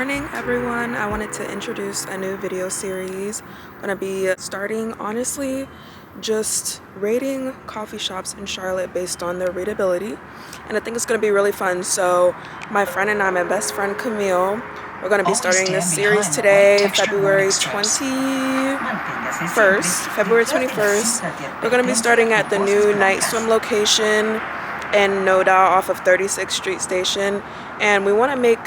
morning, everyone. I wanted to introduce a new video series. I'm gonna be starting, honestly, just rating coffee shops in Charlotte based on their readability, and I think it's gonna be really fun. So my friend and I, my best friend Camille, we're gonna be starting this series today, February 21st. We're gonna be starting at the new night swim location in Noda off of 36th Street Station, and we want to make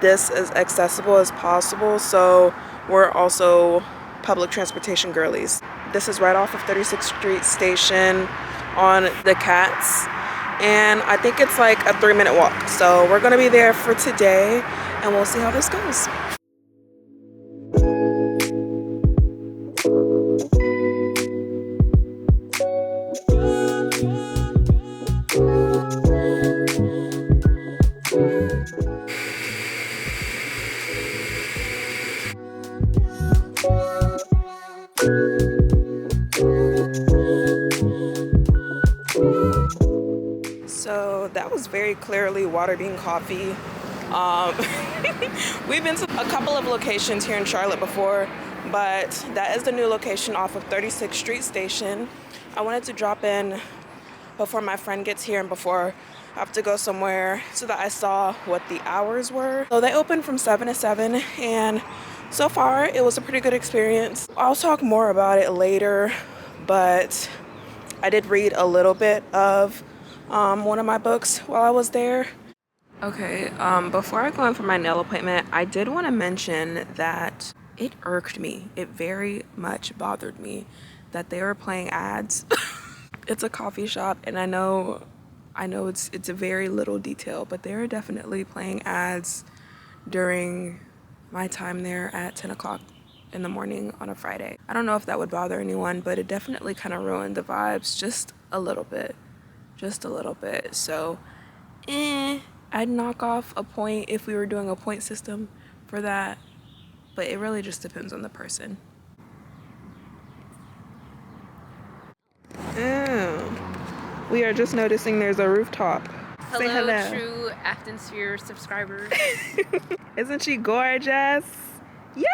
this as accessible as possible, so we're also public transportation girlies. This is right off of 36th Street Station on the Cats, and I think it's like a 3-minute walk, so we're gonna be there for today and we'll see how this goes. So that was very clearly water bean coffee. We've been to a couple of locations here in Charlotte before, but that is the new location off of 36th Street Station. I wanted to drop in before my friend gets here and before I have to go somewhere so that I saw what the hours were. So they open from 7 to 7, and so far it was a pretty good experience. I'll talk more about it later, but I did read a little bit of one of my books while I was there. Okay, before I go in for my nail appointment, I did want to mention that it irked me. It very much bothered me that they were playing ads. It's a coffee shop, and I know it's a very little detail, but they were definitely playing ads during my time there at 10 o'clock in the morning on a Friday. I don't know if that would bother anyone, but it definitely kind of ruined the vibes just a little bit. So, I'd knock off a point if we were doing a point system for that, but it really just depends on the person. Oh, we are just noticing there's a rooftop. Hello, say hello. True Afton Sphere subscribers. Isn't she gorgeous? Yeah!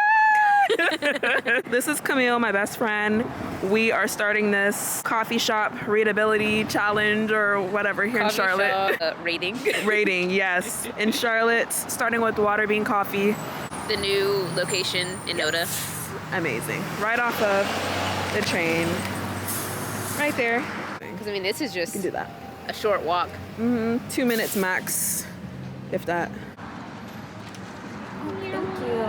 This is Camille, my best friend. We are starting this coffee shop readability challenge or whatever here Coffee in Charlotte. shop, rating. Rating, yes. In Charlotte, starting with water bean coffee. The new location in Noda. Amazing. Right off of the train. Right there. Because I mean, this is You just can do that. a short walk. 2 minutes max, if that. Thank you.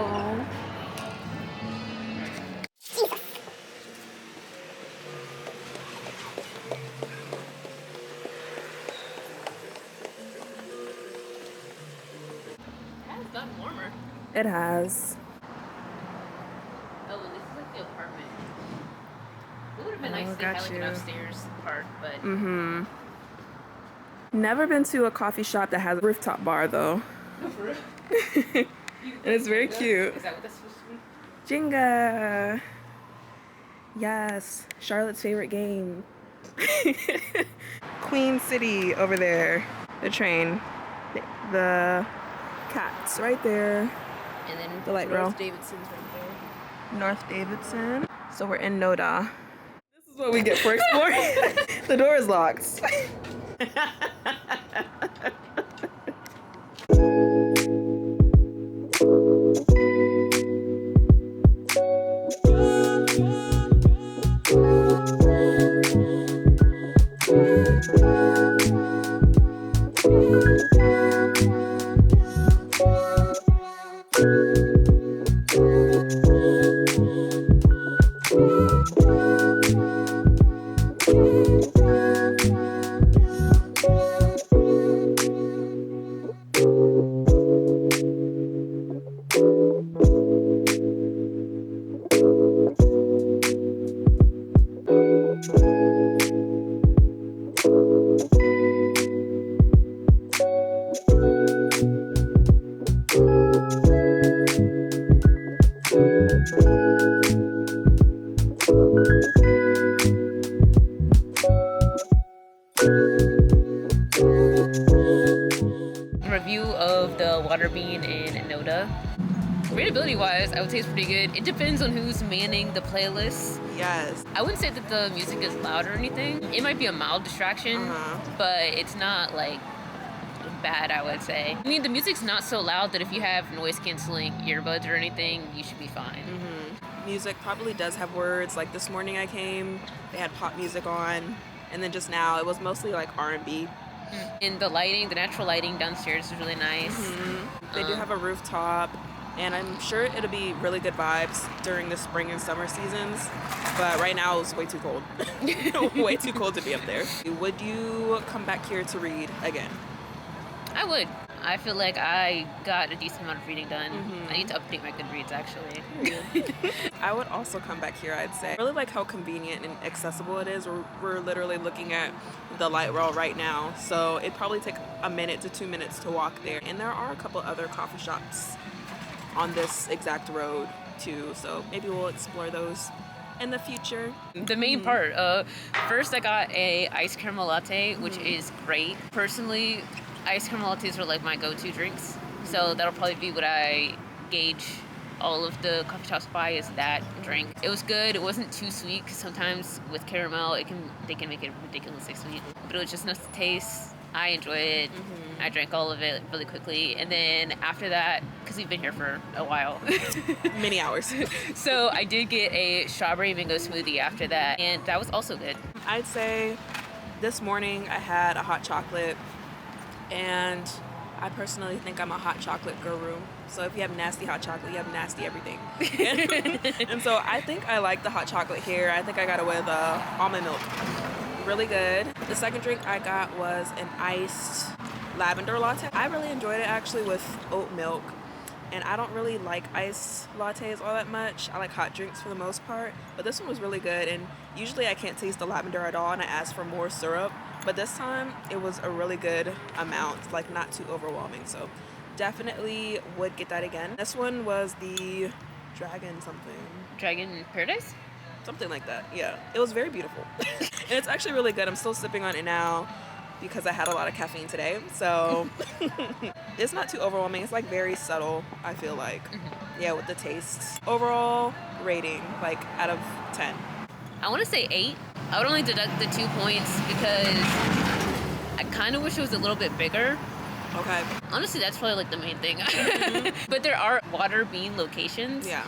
It's gotten warmer. It has. Oh, well, this is like the apartment. It would have been nice Oh, to have got like you. an upstairs part, but Never been to a coffee shop that has a rooftop bar though. And it's very cute. Is that what that's supposed to be? Jenga. Yes, Charlotte's favorite game. Queen City over there. The train. The Cats right there. And then The light rail. North Davidson's right there. North Davidson. So we're in Noda. This is what we get for exploring. The door is locked. Review of the water bean in Noda. Readability wise, I would say it's pretty good. It depends on who's manning the playlist. Yes. I wouldn't say that the music is loud or anything. It might be a mild distraction, but it's not like bad, I would say. I mean, the music's not so loud that if you have noise canceling earbuds or anything, you should be fine. Music probably does have words. Like this morning I came, they had pop music on, and then just now it was mostly like R&B. And the lighting, the natural lighting downstairs is really nice. They do have a rooftop, and I'm sure it'll be really good vibes during the spring and summer seasons, but right now it's way too cold. Way too cold to be up there. Would you come back here to read again? I would. I feel like I got a decent amount of reading done. I need to update my Goodreads, actually. I would also come back here, I'd say. I really like how convenient and accessible it is. We're literally looking at the light rail right now, so it'd probably take a minute to 2 minutes to walk there. And there are a couple other coffee shops on this exact road too, so maybe we'll explore those in the future. The main part, first I got a iced caramel latte, which is great. Personally, iced caramel lattes are like my go-to drinks, so that'll probably be what I gauge all of the coffee shops by, is that drink. It was good. It wasn't too sweet, because sometimes with caramel they can make it ridiculously sweet, but it was just enough to taste. I enjoyed it. I drank all of it really quickly, and then after that, because we've been here for a while, many hours, so I did get a strawberry mango smoothie after that, and that was also good. I'd say this morning I had a hot chocolate, and I personally think I'm a hot chocolate guru. So if you have nasty hot chocolate, you have nasty everything. And so I think I like the hot chocolate here. I think I got it with almond milk. Really good. The second drink I got was an iced lavender latte. I really enjoyed it actually with oat milk. And I don't really like iced lattes all that much. I like hot drinks for the most part. But this one was really good. And usually I can't taste the lavender at all, and I asked for more syrup. But this time it was a really good amount, like not too overwhelming. So definitely would get that again. This one was the Dragon Paradise? Something like that, yeah. It was very beautiful. And it's actually really good. I'm still sipping on it now because I had a lot of caffeine today. So it's not too overwhelming. It's like very subtle, I feel like. Yeah, with the taste. Overall rating, like out of 10. I want to say 8. I would only deduct the 2 points because I kind of wish it was a little bit bigger. Okay. Honestly, that's probably like the main thing. But there are water bean locations. Yeah.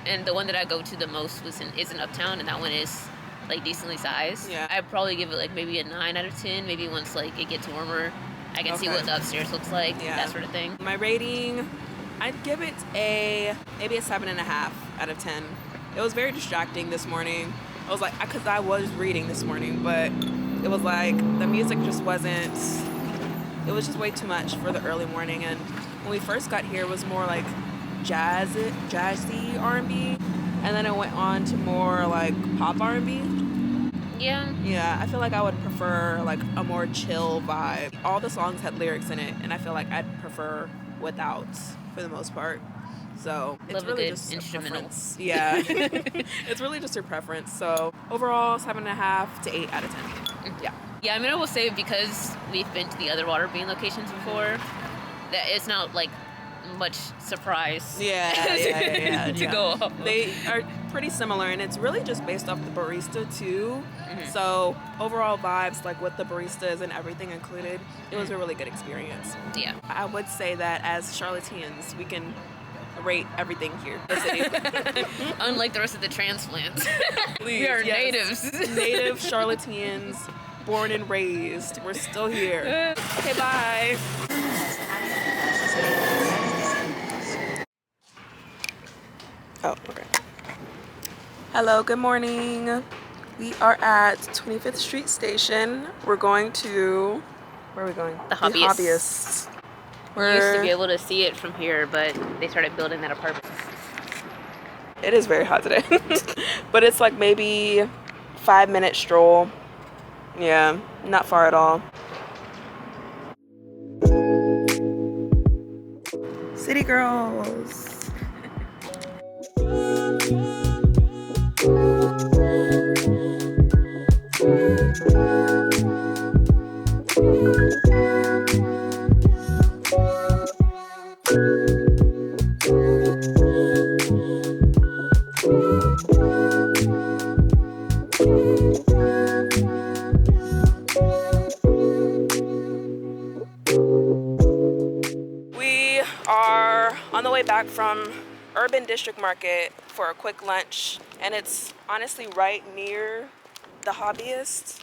And the one that I go to the most is in Uptown, and that one is like decently sized. Yeah. I'd probably give it like maybe a 9 out of 10. Maybe once like it gets warmer, I can see what the upstairs looks like. Yeah. That sort of thing. My rating, I'd give it maybe a 7.5 out of 10. It was very distracting this morning. I was like, because I was reading this morning, but it was like the music just wasn't, it was just way too much for the early morning. And when we first got here, it was more like jazzy R&B, and then it went on to more like pop R&B. Yeah, I feel like I would prefer like a more chill vibe. All the songs had lyrics in it, and I feel like I'd prefer without for the most part. So it's really just instrumental. Yeah. It's really just your preference. So overall, 7.5 to 8 out of 10. Yeah. Yeah, I mean, I will say, because we've been to the other water bean locations before, that it's not like much surprise. Yeah. To go off. They are pretty similar, and it's really just based off the barista too. So overall vibes, like with the baristas and everything included, it was a really good experience. Yeah. I would say that as Charlotteans, we can rate everything here. The city. Unlike the rest of the transplants. We are natives. Native Charlotteans, born and raised. We're still here. Okay, bye. Oh, okay. Hello, good morning. We are at 25th Street Station. We're going to, where are we going? The Hobbyists. The Hobbyists. We used to be able to see it from here, but they started building that apartment. It is very hot today. But it's like maybe 5-minute stroll. Yeah, not far at all. City girls. back from Urban District Market for a quick lunch, and it's honestly right near the Hobbyist.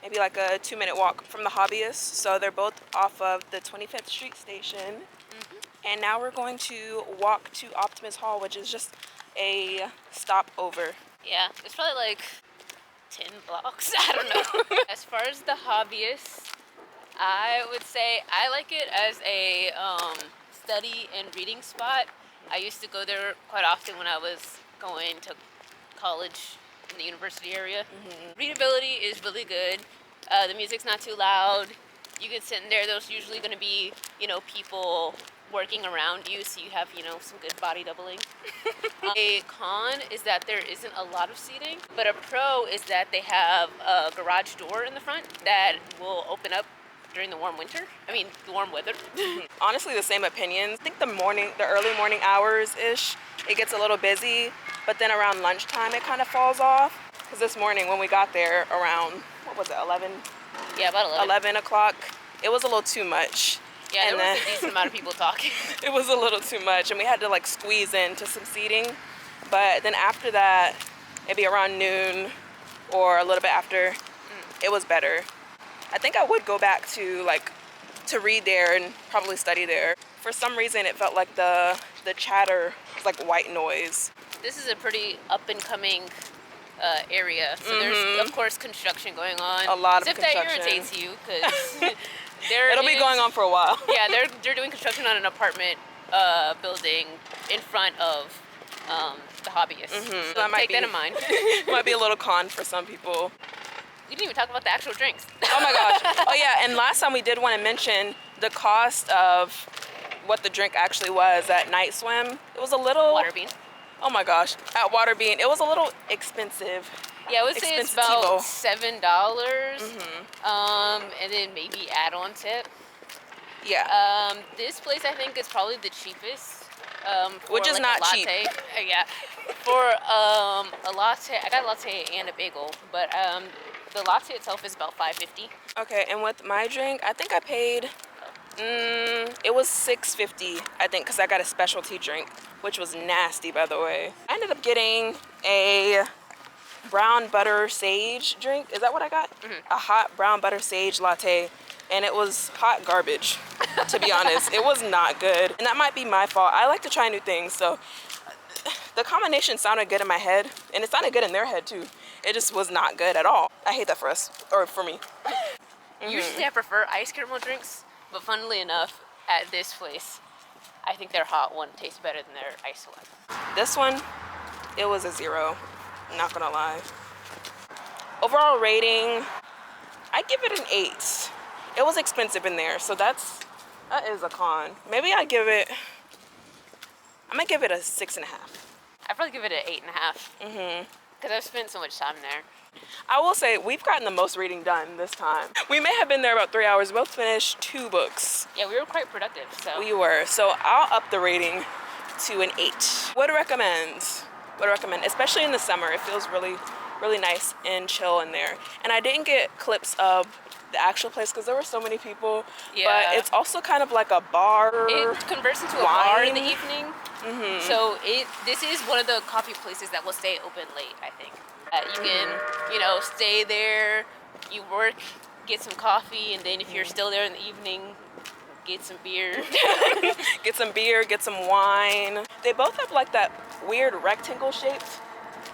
Maybe like a 2-minute walk from the Hobbyist. So they're both off of the 25th Street station. And now we're going to walk to Optimus Hall, which is just a stopover. Yeah, it's probably like 10 blocks. I don't know. As far as the Hobbyist, I would say I like it as a study and reading spot. I used to go there quite often when I was going to college in the university area. Readability is really good. The music's not too loud. You can sit in there. There's usually going to be, people working around you, so you have, some good body doubling. A con is that there isn't a lot of seating, but a pro is that they have a garage door in the front that will open up during the warm weather. Honestly, the same opinions. I think the early morning hours-ish, it gets a little busy, but then around lunchtime it kind of falls off. Because this morning when we got there around, 11? Yeah, about 11 o'clock, it was a little too much. Yeah, there was a decent amount of people talking. It was a little too much, and we had to like squeeze into some seating. But then after that, maybe around noon or a little bit after, it was better. I think I would go back to read there and probably study there. For some reason, it felt like the chatter was like white noise. This is a pretty up and coming area, so there's of course construction going on. A lot of construction. construction. That irritates you because It'll be going on for a while. Yeah, they're doing construction on an apartment building in front of the Hobbyist. So that take that in mind. Might be a little con for some people. We didn't even talk about the actual drinks. Oh my gosh. Oh yeah, and last time we did want to mention the cost of what the drink actually was at Night Swim. It was a little... Waterbean. Oh my gosh. At Waterbean, it was a little expensive. Yeah, I would say it's about $7. And then maybe add-on tip. Yeah. This place I think is probably the cheapest. Which is not cheap. Yeah. For a latte, I got a latte and a bagel, but the latte itself is about $5.50. Okay, and with my drink, I think I paid, it was $6.50, I think, because I got a specialty drink, which was nasty, by the way. I ended up getting a brown butter sage drink. Is that what I got? A hot brown butter sage latte, and it was hot garbage, to be honest. It was not good, and that might be my fault. I like to try new things, so the combination sounded good in my head, and it sounded good in their head, too. It just was not good at all. I hate that for us, or for me. Usually I prefer ice caramel drinks, but funnily enough, at this place, I think their hot one tastes better than their ice one. This one, it was a 0, not gonna lie. Overall rating, I give it an 8. It was expensive in there, so that is a con. Maybe I'm gonna give it a 6.5. I'd probably give it an 8.5. Because I've spent so much time there. I will say, we've gotten the most reading done this time. We may have been there about 3 hours. We both finished 2 books. Yeah, we were quite productive, so. We were. So I'll up the rating to an 8. Would recommend, especially in the summer. It feels really, really nice and chill in there. And I didn't get clips of the actual place because there were so many people. Yeah. But it's also kind of like a bar. It converts into a bar in the evening. So this is one of the coffee places that will stay open late, I think. You can, stay there, you work, get some coffee, and then if you're still there in the evening, get some beer. Get some beer, get some wine. They both have like that weird rectangle shaped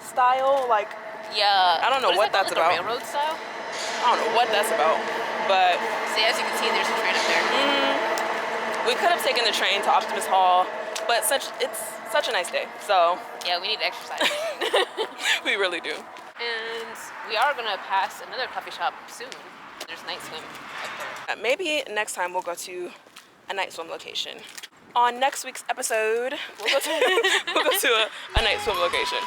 style, like, yeah. I don't know what that's about. Like a railroad style? I don't know what that's about, but. So as you can see, there's a train up there. We could have taken the train to Optimus Hall, but it's such a nice day, so. Yeah, we need to exercise. We really do. And we are gonna pass another coffee shop soon. There's Night Swim up there. Maybe next time we'll go to a Night Swim location. On next week's episode, we'll go to a Night Swim location.